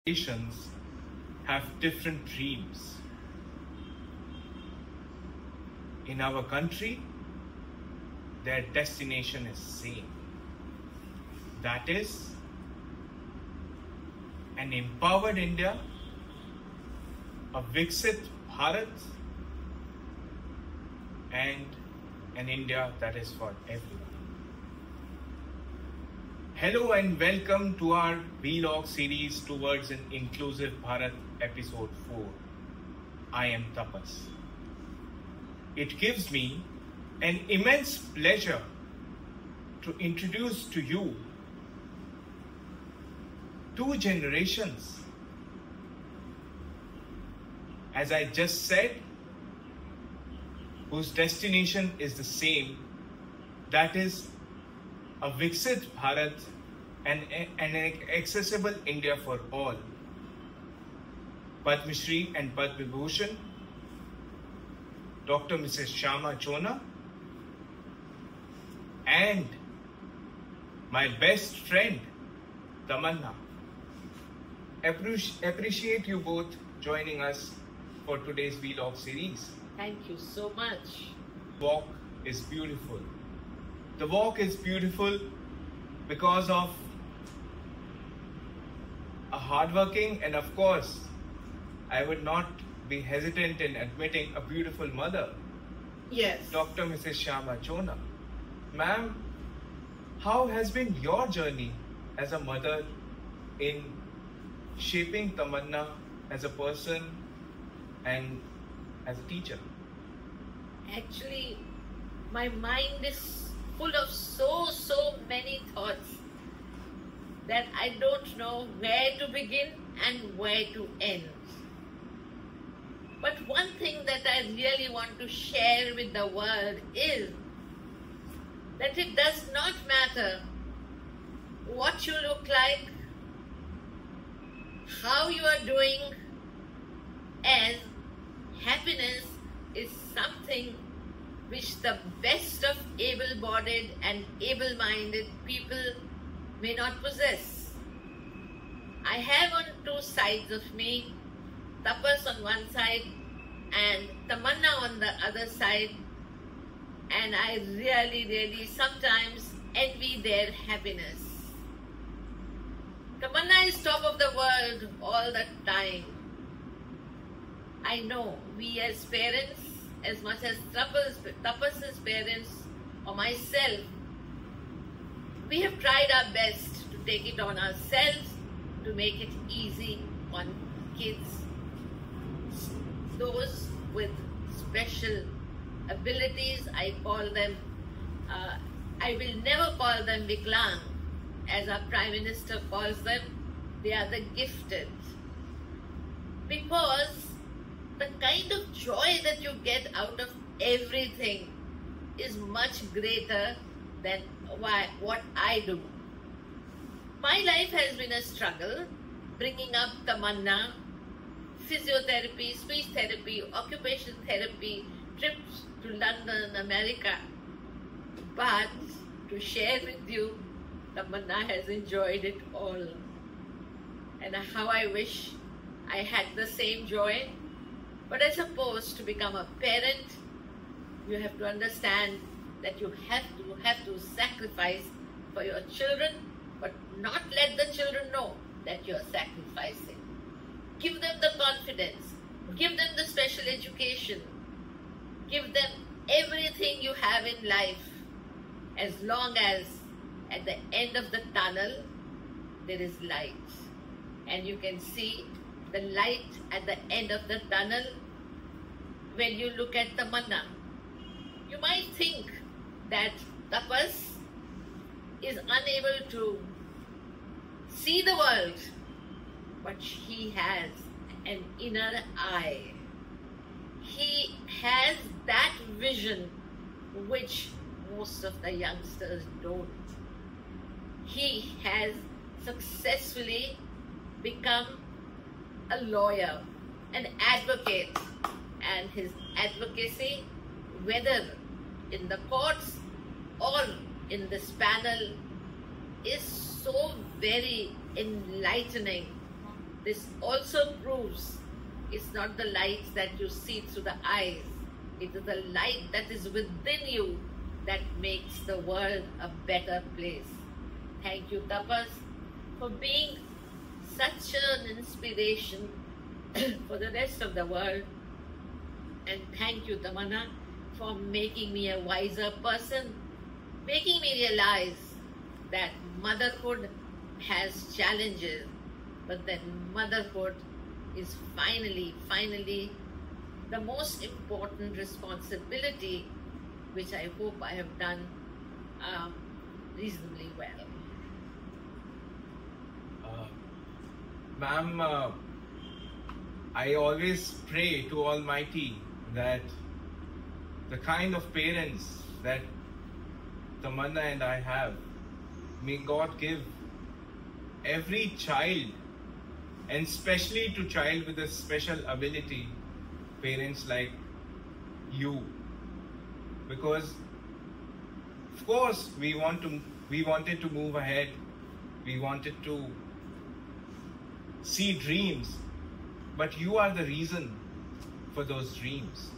Nations have different dreams. In our country, their destination is same. That is an empowered India, a Viksit Bharat, and an India that is for everyone. Hello and welcome to our vlog series towards an inclusive Bharat episode 4. I am Tapas. It gives me an immense pleasure to introduce to you two generations. As I just said, whose destination is the same, that is a Viksit Bharat and an accessible India for all. Padma Shri and Padma Bhushan, Dr. Mrs. Shyama Chona, and my best friend, Tamanna. Appreciate you both joining us for today's vlog series. Thank you so much. Walk is beautiful. The walk is beautiful because of a hardworking and, of course, I would not be hesitant in admitting, a beautiful mother. Yes. Dr. Mrs. Shyama Chona. Ma'am, how has been your journey as a mother in shaping Tamanna as a person and as a teacher? Actually, my mind is full of so many thoughts that I don't know where to begin and where to end. But one thing that I really want to share with the world is that it does not matter what you look like, how you are doing, as happiness is something which the best of able-bodied and able-minded people may not possess. I have on two sides of me, Tapas on one side and Tamanna on the other side, and I really sometimes envy their happiness. Tamanna is top of the world all the time. I know we as parents, as much as Tapas's parents or myself, we have tried our best to take it on ourselves to make it easy on kids. Those with special abilities, I call them, I will never call them Viklang, as our Prime Minister calls them. They are the gifted. Because the kind of joy that you get out of everything is much greater than what I do. My life has been a struggle, bringing up Tamanna, physiotherapy, speech therapy, occupational therapy, trips to London, America. But to share with you, Tamanna has enjoyed it all. And how I wish I had the same joy. But I suppose to become a parent, you have to understand that you have to sacrifice for your children, but not let the children know that you are sacrificing. Give them the confidence, give them the special education, give them everything you have in life, as long as at the end of the tunnel there is light. And you can see the light at the end of the tunnel when you look at Tamanna. You might think that Tapas is unable to see the world, but he has an inner eye. He has that vision which most of the youngsters don't. He has successfully become a lawyer, an advocate, and his advocacy, whether in the courts or in this panel, is so very enlightening This also proves it's not the light that you see through the eyes, it is the light that is within you that makes the world a better place. Thank you, Tapas, for being such an inspiration for the rest of the world. And thank you, Tamanna, for making me a wiser person, making me realize that motherhood has challenges, but that motherhood is finally the most important responsibility, which I hope I have done reasonably well. Ma'am, I always pray to Almighty that the kind of parents that Tamanna and I have, may God give every child, and especially to child with a special ability, parents like you. Because of course we wanted to move ahead, we wanted to see dreams, but you are the reason for those dreams.